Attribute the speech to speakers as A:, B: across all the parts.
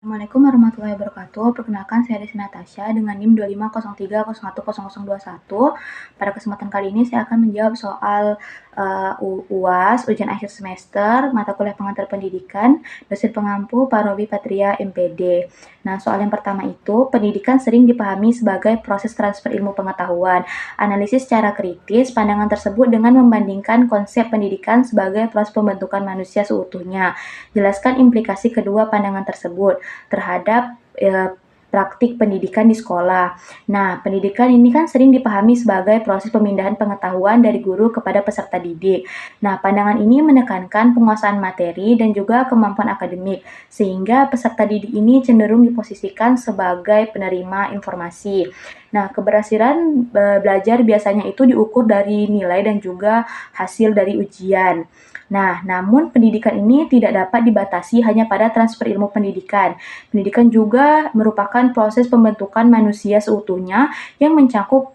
A: Assalamualaikum warahmatullahi wabarakatuh. Perkenalkan saya Desi Natasha dengan NIM 2503010121. Pada kesempatan kali ini saya akan menjawab soal UAS, ujian akhir semester, mata kuliah pengantar pendidikan, dosen pengampu Pak Robi Patria MPD. Nah, soal yang pertama itu, pendidikan sering dipahami sebagai proses transfer ilmu pengetahuan. Analisis secara kritis pandangan tersebut dengan membandingkan konsep pendidikan sebagai proses pembentukan manusia seutuhnya. Jelaskan implikasi kedua pandangan tersebut terhadap praktik pendidikan di sekolah. Nah, pendidikan ini kan sering dipahami sebagai proses pemindahan pengetahuan dari guru kepada peserta didik. Nah, pandangan ini menekankan penguasaan materi dan juga kemampuan akademik, sehingga peserta didik ini cenderung diposisikan sebagai penerima informasi. Nah, keberhasilan belajar biasanya itu diukur dari nilai dan juga hasil dari ujian. Nah, namun pendidikan ini tidak dapat dibatasi hanya pada transfer ilmu pendidikan. Pendidikan juga merupakan proses pembentukan manusia seutuhnya yang mencakup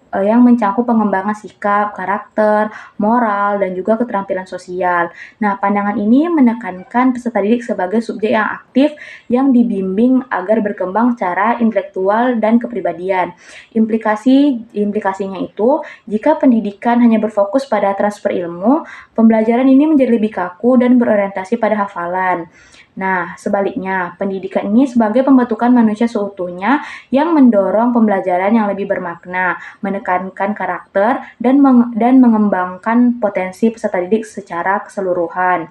A: pengembangan sikap, karakter, moral, dan juga keterampilan sosial. Nah, pandangan ini menekankan peserta didik sebagai subjek yang aktif yang dibimbing agar berkembang secara intelektual dan kepribadian. Implikasinya itu, jika pendidikan hanya berfokus pada transfer ilmu, pembelajaran ini menjadi lebih kaku dan berorientasi pada hafalan. Nah, sebaliknya, pendidikan ini sebagai pembentukan manusia seutuhnya yang mendorong pembelajaran yang lebih bermakna, menekankan karakter, dan mengembangkan potensi peserta didik secara keseluruhan.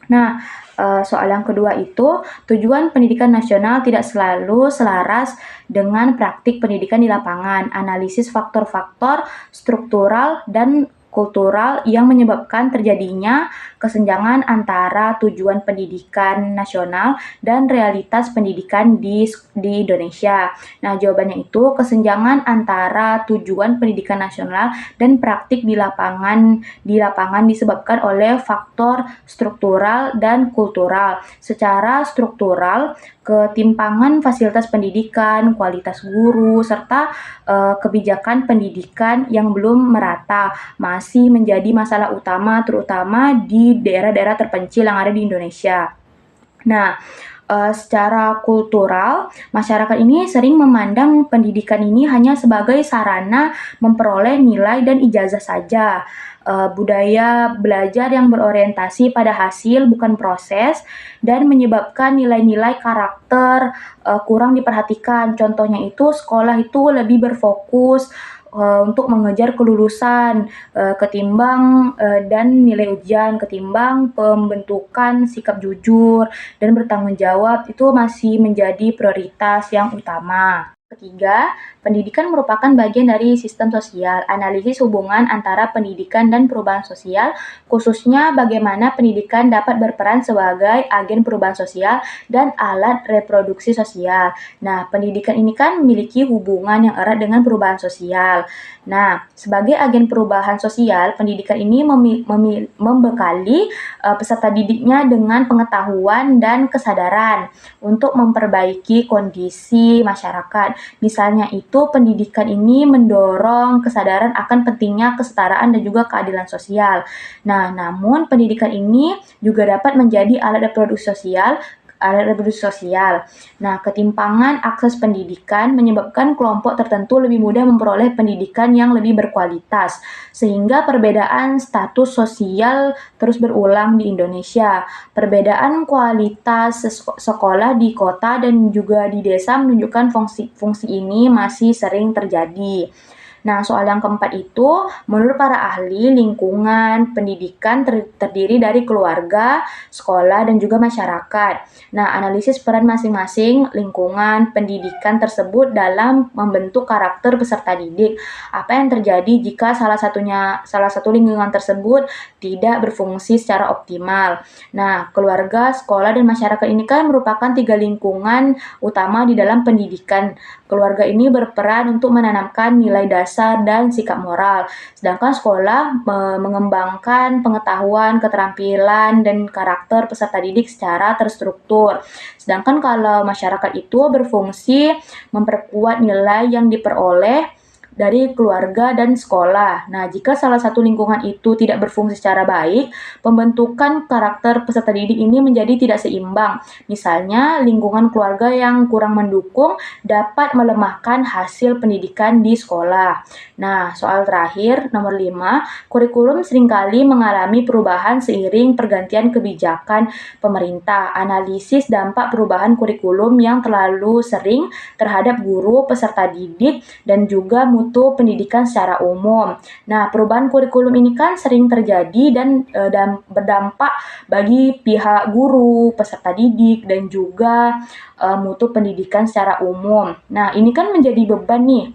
A: Nah, soal yang kedua itu, tujuan pendidikan nasional tidak selalu selaras dengan praktik pendidikan di lapangan. Analisis faktor-faktor struktural dan kultural yang menyebabkan terjadinya kesenjangan antara tujuan pendidikan nasional dan realitas pendidikan di Indonesia. Nah, jawabannya itu kesenjangan antara tujuan pendidikan nasional dan praktik di lapangan disebabkan oleh faktor struktural dan kultural. Secara struktural, ketimpangan fasilitas pendidikan, kualitas guru, serta kebijakan pendidikan yang belum merata masih menjadi masalah utama terutama di daerah-daerah terpencil yang ada di Indonesia. Nah, secara kultural, masyarakat ini sering memandang pendidikan ini hanya sebagai sarana memperoleh nilai dan ijazah saja. Budaya belajar yang berorientasi pada hasil bukan proses dan menyebabkan nilai-nilai karakter kurang diperhatikan. Contohnya itu sekolah itu lebih berfokus untuk mengejar kelulusan dan nilai ujian ketimbang pembentukan sikap jujur dan bertanggung jawab itu masih menjadi prioritas yang utama. Ketiga, pendidikan merupakan bagian dari sistem sosial. Analisis hubungan antara pendidikan dan perubahan sosial, khususnya bagaimana pendidikan dapat berperan sebagai agen perubahan sosial dan alat reproduksi sosial. Nah, pendidikan ini kan memiliki hubungan yang erat dengan perubahan sosial. Nah, sebagai agen perubahan sosial, pendidikan ini membekali peserta didiknya dengan pengetahuan dan kesadaran untuk memperbaiki kondisi masyarakat. Misalnya itu pendidikan ini mendorong kesadaran akan pentingnya kesetaraan dan juga keadilan sosial. Nah, namun pendidikan ini juga dapat menjadi alat reproduksi sosial. Nah, ketimpangan akses pendidikan menyebabkan kelompok tertentu lebih mudah memperoleh pendidikan yang lebih berkualitas, sehingga perbedaan status sosial terus berulang di Indonesia. Perbedaan kualitas sekolah di kota dan juga di desa menunjukkan fungsi ini masih sering terjadi. Nah, soal yang keempat itu, menurut para ahli, lingkungan pendidikan terdiri dari keluarga, sekolah, dan juga masyarakat. Nah, analisis peran masing-masing lingkungan pendidikan tersebut dalam membentuk karakter peserta didik. Apa yang terjadi jika salah satu lingkungan tersebut tidak berfungsi secara optimal? Nah, keluarga, sekolah, dan masyarakat ini kan merupakan 3 lingkungan utama di dalam pendidikan. Keluarga ini berperan untuk menanamkan nilai dasar dan sikap moral, sedangkan sekolah mengembangkan pengetahuan, keterampilan, dan karakter peserta didik secara terstruktur. Sedangkan kalau masyarakat itu berfungsi memperkuat nilai yang diperoleh dari keluarga dan sekolah. Nah, jika salah satu lingkungan itu tidak berfungsi secara baik, pembentukan karakter peserta didik ini menjadi tidak seimbang. Misalnya, lingkungan keluarga yang kurang mendukung dapat melemahkan hasil pendidikan di sekolah. Nah, soal terakhir, nomor 5, kurikulum seringkali mengalami perubahan seiring pergantian kebijakan pemerintah. Analisis dampak perubahan kurikulum yang terlalu sering terhadap guru, peserta didik, dan juga mutu pendidikan secara umum. Nah, perubahan kurikulum ini kan sering terjadi dan berdampak bagi pihak guru, peserta didik, dan juga mutu pendidikan secara umum. Nah, ini kan menjadi beban nih.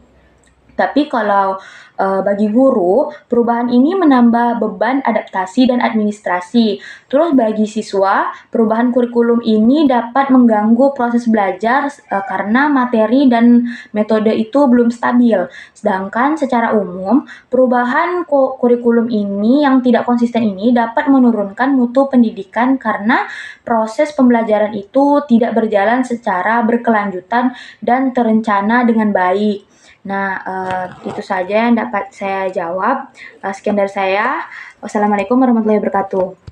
A: Tapi kalau bagi guru, perubahan ini menambah beban adaptasi dan administrasi. Terus bagi siswa, perubahan kurikulum ini dapat mengganggu proses belajar karena materi dan metode itu belum stabil. Sedangkan secara umum, perubahan kurikulum ini yang tidak konsisten ini dapat menurunkan mutu pendidikan karena proses pembelajaran itu tidak berjalan secara berkelanjutan dan terencana dengan baik. Nah, itu saja yang dapat saya jawab. Sekian dari saya. Wassalamualaikum warahmatullahi wabarakatuh.